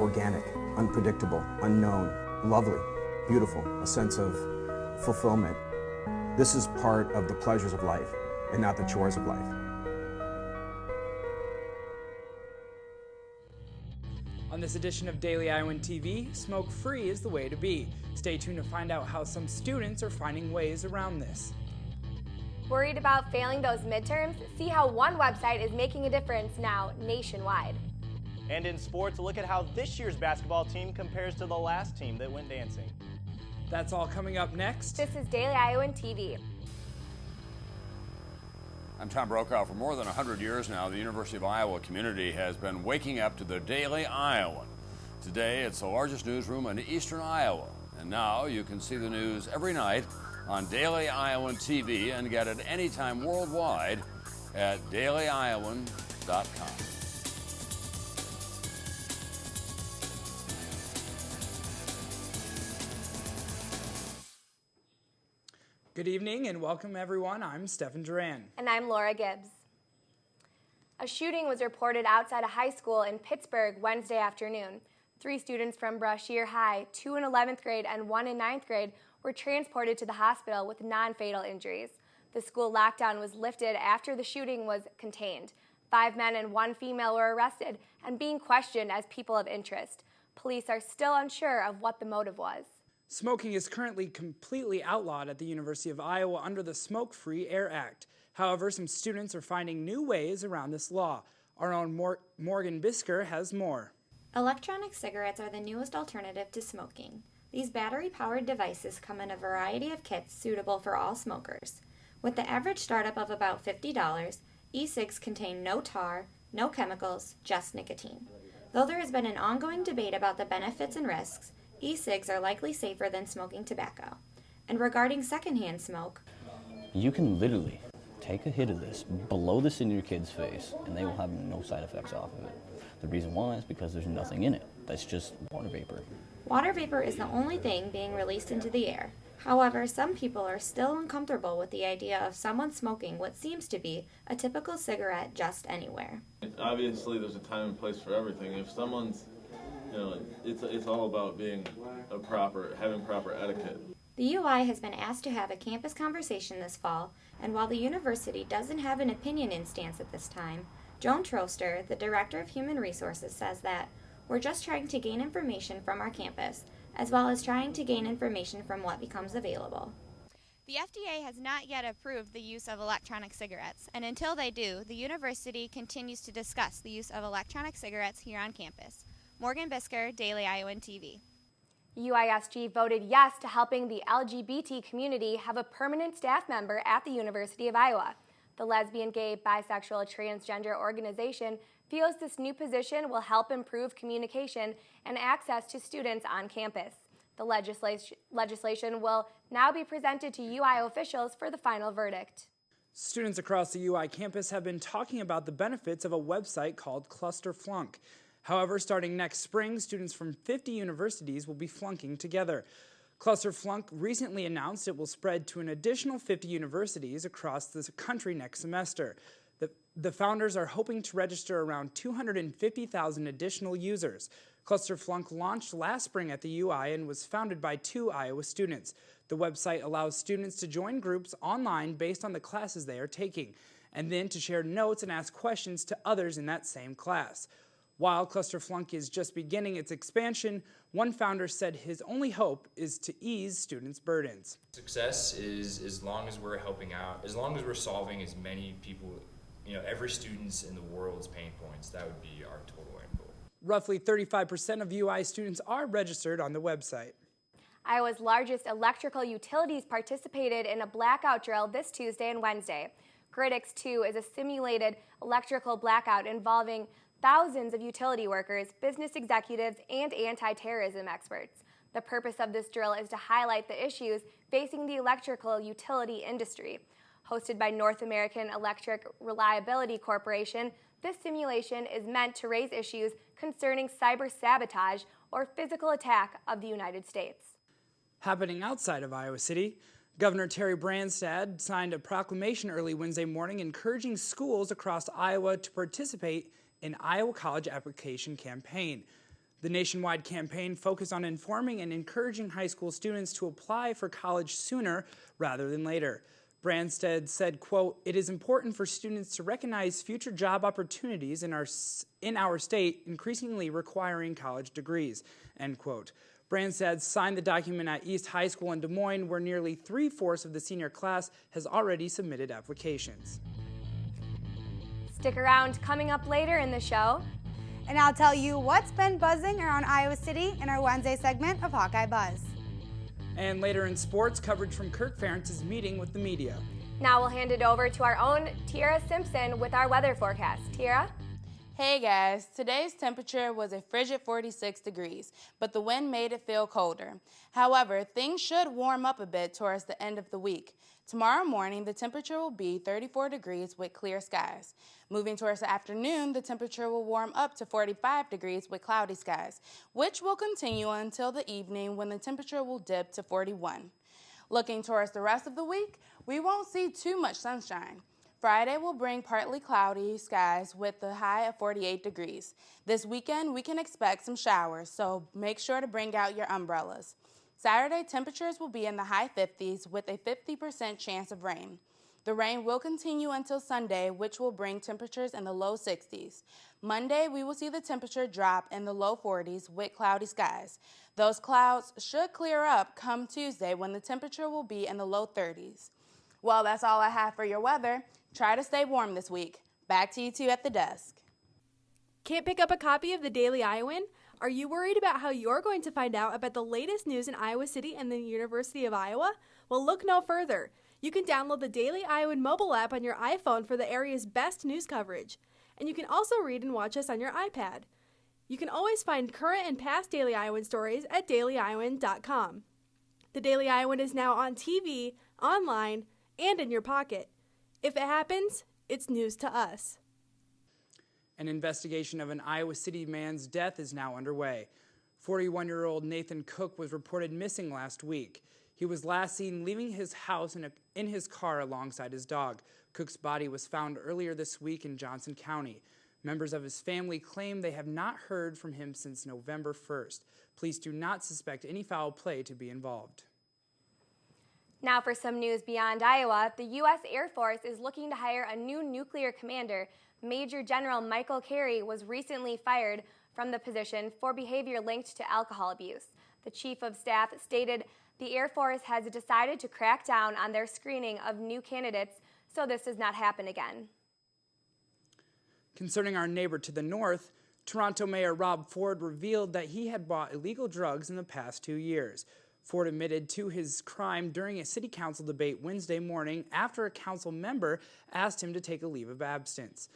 organic, unpredictable, unknown, lovely, beautiful, a sense of fulfillment. This is part of the pleasures of life and not the chores of life. On this edition of Daily Iowan TV, smoke-free is the way to be. Stay tuned to find out how some students are finding ways around this. Worried about failing those midterms? See how one website is making a difference now nationwide. And in sports, look at how this year's basketball team compares to the last team that went dancing. That's all coming up next. This is Daily Iowan TV. I'm Tom Brokaw. For more than 100 years now, the University of Iowa community has been waking up to the Daily Iowan. Today, it's the largest newsroom in eastern Iowa. And now you can see the news every night on Daily Iowan TV and get it anytime worldwide at dailyiowan.com. Good evening and welcome everyone. I'm Stephen Duran. And I'm Laura Gibbs. A shooting was reported outside a high school in Pittsburgh Wednesday afternoon. 3 students from Brashear High, 2 in 11th grade and 1 in 9th grade, were transported to the hospital with non-fatal injuries. The school lockdown was lifted after the shooting was contained. 5 men and 1 female were arrested and being questioned as people of interest. Police are still unsure of what the motive was. Smoking is currently completely outlawed at the University of Iowa under the Smoke-Free Air Act. However, some students are finding new ways around this law. Our own Morgan Bisker has more. Electronic cigarettes are the newest alternative to smoking. These battery-powered devices come in a variety of kits suitable for all smokers. With the average startup of about $50, e-cigs contain no tar, no chemicals, just nicotine. Though there has been an ongoing debate about the benefits and risks, e-cigs are likely safer than smoking tobacco. And regarding secondhand smoke, you can literally take a hit of this, blow this in your kid's face, and they will have no side effects off of it. The reason why is because there's nothing in it. That's just water vapor. Water vapor is the only thing being released into the air. However, some people are still uncomfortable with the idea of someone smoking what seems to be a typical cigarette just anywhere. Obviously, there's a time and place for everything. If someone's, it's all about being having proper etiquette. The UI has been asked to have a campus conversation this fall, and while the university doesn't have an opinion in stance at this time, Joan Troster, the Director of Human Resources, says that we're just trying to gain information from our campus, as well as trying to gain information from what becomes available. The FDA has not yet approved the use of electronic cigarettes, and until they do, the university continues to discuss the use of electronic cigarettes here on campus. Morgan Bisker, Daily Iowan TV. UISG voted yes to helping the LGBT community have a permanent staff member at the University of Iowa. The lesbian, gay, bisexual, transgender organization feels this new position will help improve communication and access to students on campus. The legislation will now be presented to UI officials for the final verdict. Students across the UI campus have been talking about the benefits of a website called Cluster Flunk. However, starting next spring, students from 50 universities will be flunking together. Cluster Flunk recently announced it will spread to an additional 50 universities across the country next semester. The founders are hoping to register around 250,000 additional users. Cluster Flunk launched last spring at the UI and was founded by 2 Iowa students. The website allows students to join groups online based on the classes they are taking, and then to share notes and ask questions to others in that same class. While Cluster Flunk is just beginning its expansion, one founder said his only hope is to ease students' burdens. Success is as long as we're helping out, as long as we're solving as many people, every student's in the world's pain points. That would be our total end goal. Roughly 35% of UI students are registered on the website. Iowa's largest electrical utilities participated in a blackout drill this Tuesday and Wednesday. Gridix 2 is a simulated electrical blackout involving thousands of utility workers, business executives, and anti-terrorism experts. The purpose of this drill is to highlight the issues facing the electrical utility industry. Hosted by North American Electric Reliability Corporation, this simulation is meant to raise issues concerning cyber sabotage or physical attack of the United States. Happening outside of Iowa City, Governor Terry Branstad signed a proclamation early Wednesday morning encouraging schools across Iowa to participate in Iowa College Application Campaign. The nationwide campaign focused on informing and encouraging high school students to apply for college sooner rather than later. Branstad said, quote, "It is important for students to recognize future job opportunities in our state, increasingly requiring college degrees," end quote. Branstad signed the document at East High School in Des Moines, where nearly 3/4 of the senior class has already submitted applications. Stick around. Coming up later in the show, and I'll tell you what's been buzzing around Iowa City in our Wednesday segment of Hawkeye Buzz. And later in sports, coverage from Kirk Ferentz's meeting with the media. Now we'll hand it over to our own Tiara Simpson with our weather forecast. Tiara? Hey guys, today's temperature was a frigid 46 degrees, but the wind made it feel colder. However, things should warm up a bit towards the end of the week. Tomorrow morning, the temperature will be 34 degrees with clear skies. Moving towards the afternoon, the temperature will warm up to 45 degrees with cloudy skies, which will continue until the evening when the temperature will dip to 41. Looking towards the rest of the week, we won't see too much sunshine. Friday will bring partly cloudy skies with a high of 48 degrees. This weekend, we can expect some showers, so make sure to bring out your umbrellas. Saturday, temperatures will be in the high 50s with a 50% chance of rain. The rain will continue until Sunday, which will bring temperatures in the low 60s. Monday, we will see the temperature drop in the low 40s with cloudy skies. Those clouds should clear up come Tuesday when the temperature will be in the low 30s. Well, that's all I have for your weather. Try to stay warm this week. Back to you two at the desk. Can't pick up a copy of the Daily Iowan? Are you worried about how you're going to find out about the latest news in Iowa City and the University of Iowa? Well, look no further. You can download the Daily Iowan mobile app on your iPhone for the area's best news coverage. And you can also read and watch us on your iPad. You can always find current and past Daily Iowan stories at dailyiowan.com. The Daily Iowan is now on TV, online, and in your pocket. If it happens, it's news to us. An investigation of an Iowa City man's death is now underway. 41-year-old Nathan Cook was reported missing last week. He was last seen leaving his house in his car alongside his dog. Cook's body was found earlier this week in Johnson County. Members of his family claim they have not heard from him since November 1st. Police do not suspect any foul play to be involved. Now for some news beyond Iowa, the U.S. Air Force is looking to hire a new nuclear commander. Major General Michael Carey was recently fired from the position for behavior linked to alcohol abuse. The Chief of Staff stated the Air Force has decided to crack down on their screening of new candidates so this does not happen again. Concerning our neighbor to the north, Toronto Mayor Rob Ford revealed that he had bought illegal drugs in the past 2 years. Ford admitted to his crime during a city council debate Wednesday morning after a council member asked him to take a leave of absence.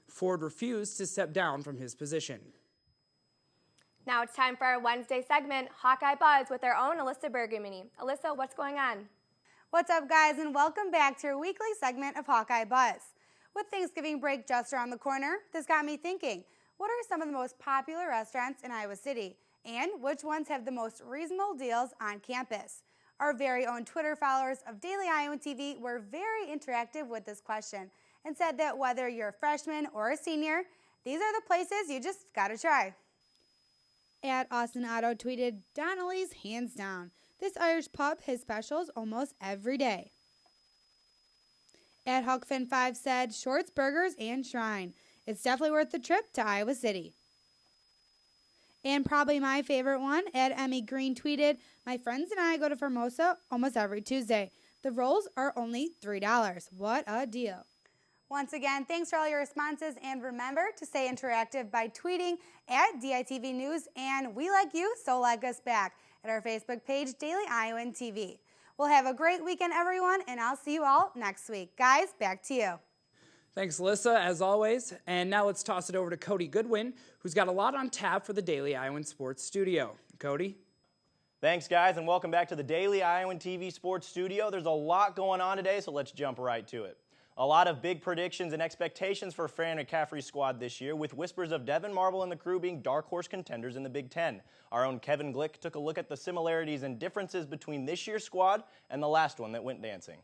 Ford refused to step down from his position. Now it's time for our Wednesday segment, Hawkeye Buzz, with our own Alyssa Bergamini. Alyssa, what's going on? What's up, guys, and welcome back to our weekly segment of Hawkeye Buzz. With Thanksgiving break just around the corner, this got me thinking, what are some of the most popular restaurants in Iowa City? And which ones have the most reasonable deals on campus? Our very own Twitter followers of Daily Iowan TV were very interactive with this question and said that whether you're a freshman or a senior, these are the places you just gotta try. At Austin Otto tweeted, Donnelly's hands down. This Irish pub has specials almost every day. At HuckFin5 said, Shorts, Burgers, and Shrine. It's definitely worth the trip to Iowa City. And probably my favorite one, Ed Emmy Green tweeted, my friends and I go to Formosa almost every Tuesday. The rolls are only $3. What a deal. Once again, thanks for all your responses, and remember to stay interactive by tweeting at DITV News, and we like you, so like us back at our Facebook page, Daily Iowan TV. We'll have a great weekend, everyone, and I'll see you all next week. Guys, back to you. Thanks, Alyssa, as always. And now let's toss it over to Cody Goodwin, who's got a lot on tap for the Daily Iowan Sports Studio. Cody? Thanks, guys, and welcome back to the Daily Iowan TV Sports Studio. There's a lot going on today, so let's jump right to it. A lot of big predictions and expectations for Fran McCaffrey's squad this year, with whispers of Devin Marble and the crew being dark horse contenders in the Big Ten. Our own Kevin Glick took a look at the similarities and differences between this year's squad and the last one that went dancing.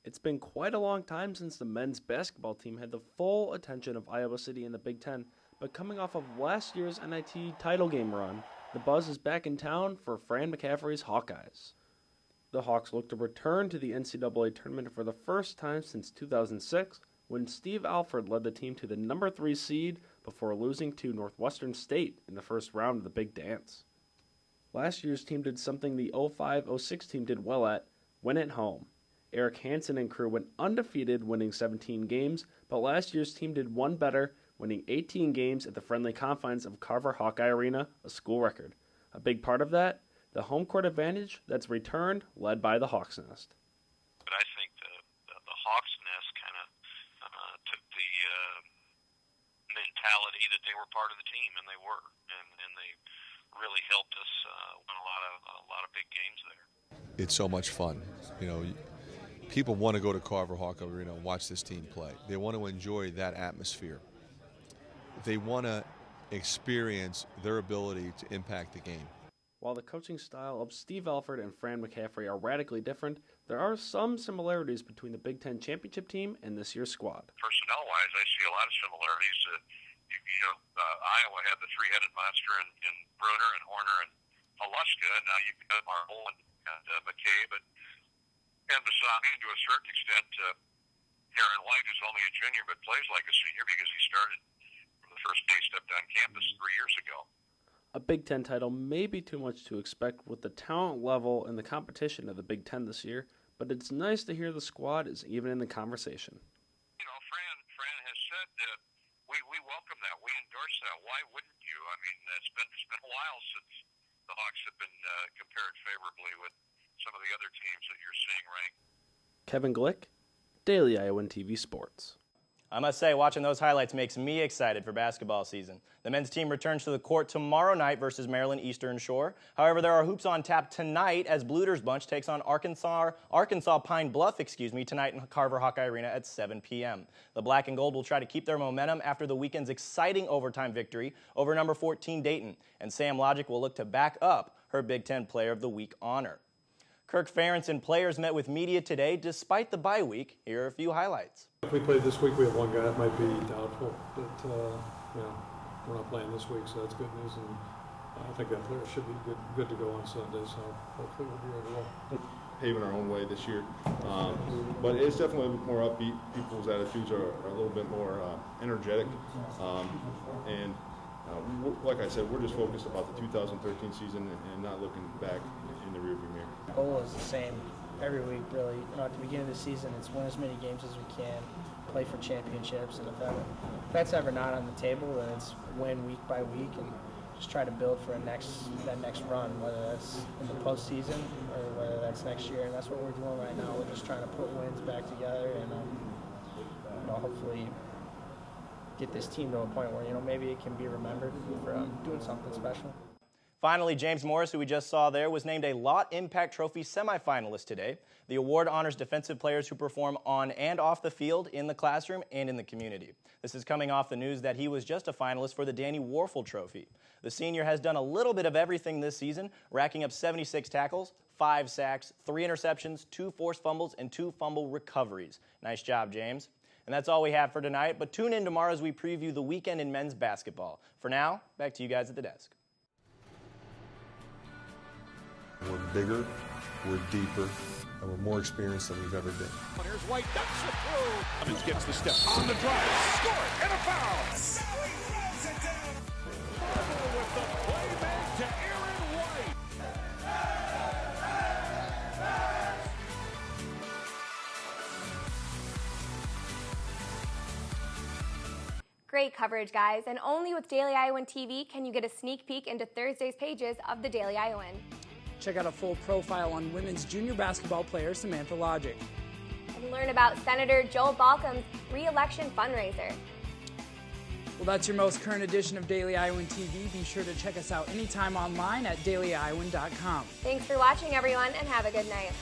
It's been quite a long time since the men's basketball team had the full attention of Iowa City in the Big Ten, but coming off of last year's NIT title game run, The buzz is back in town for Fran McCaffrey's Hawkeyes. The Hawks look to return to the NCAA tournament for the first time since 2006, when Steve Alford led the team to the number 3 seed before losing to Northwestern State in the first round of the Big Dance. Last year's team did something the 05-06 team did well at, win at home. Eric Hansen and crew went undefeated, winning 17 games, but last year's team did one better, winning 18 games at the friendly confines of Carver Hawkeye Arena, a school record. A big part of that, the home court advantage that's returned, led by the Hawks Nest. But I think the Hawks Nest kind of took the mentality that they were part of the team, and they were, and they really helped us win a lot of big games there. It's so much fun, you know. People want to go to Carver Hawkeye Arena and watch this team play. They want to enjoy that atmosphere. They want to experience their ability to impact the game. While the coaching style of Steve Alford and Fran McCaffrey are radically different, there are some similarities between the Big Ten championship team and this year's squad. Personnel-wise, I see a lot of similarities. Iowa had the three-headed monster in Bruner and Horner and Haluska, and now you've got Marble and McCabe and Basami, and to a certain extent, Aaron White, who's only a junior but plays like a senior because he started from the first day he stepped on campus 3 years ago. A Big Ten title may be too much to expect with the talent level and the competition of the Big Ten this year, but it's nice to hear the squad is even in the conversation. You know, Fran has said that we welcome that, we endorse that. Why wouldn't you? I mean, it's been a while since the Hawks have been compared favorably with some of the other teams that you're seeing ranked. Kevin Glick, Daily Iowan TV Sports. I must say, watching those highlights makes me excited for basketball season. The men's team returns to the court tomorrow night versus Maryland Eastern Shore. However, there are hoops on tap tonight as Bluter's Bunch takes on Arkansas Pine Bluff, tonight in Carver Hawkeye Arena at 7 p.m. The black and gold will try to keep their momentum after the weekend's exciting overtime victory over number 14 Dayton, and Sam Logic will look to back up her Big Ten Player of the Week honor. Kirk Ferentz and players met with media today despite the bye week. Here are a few highlights. If we played this week, we have one guy that might be doubtful, but we're not playing this week, so that's good news. And I think that player should be good to go on Sunday, so hopefully we'll be ready to roll. Paving our own way this year, but it's definitely a bit more upbeat. People's attitudes are a little bit more energetic, and like I said, we're just focused about the 2013 season and not looking back in the rearview mirror. The goal is the same every week, really. At the beginning of the season, it's win as many games as we can, play for championships, and if that's ever not on the table, then it's win week by week and just try to build for that next run, whether that's in the postseason or whether that's next year. And that's what we're doing right now. We're just trying to put wins back together and hopefully get this team to a point where maybe it can be remembered for doing something special. Finally, James Morris, who we just saw there, was named a Lott Impact Trophy semifinalist today. The award honors defensive players who perform on and off the field, in the classroom, and in the community. This is coming off the news that he was just a finalist for the Danny Warfel Trophy. The senior has done a little bit of everything this season, racking up 76 tackles, 5 sacks, 3 interceptions, 2 forced fumbles, and 2 fumble recoveries. Nice job, James. And that's all we have for tonight, but tune in tomorrow as we preview the weekend in men's basketball. For now, back to you guys at the desk. We're bigger, we're deeper, and we're more experienced than we've ever been. Here's White, ducks it through. Cummins gets the step on the drive, score it, and a foul. With the playback to Aaron White. Great coverage, guys, and only with Daily Iowan TV can you get a sneak peek into Thursday's pages of the Daily Iowan. Check out a full profile on women's junior basketball player Samantha Logic. And learn about Senator Joe Balcom's re-election fundraiser. Well, that's your most current edition of Daily Iowan TV. Be sure to check us out anytime online at dailyiowan.com. Thanks for watching, everyone, and have a good night.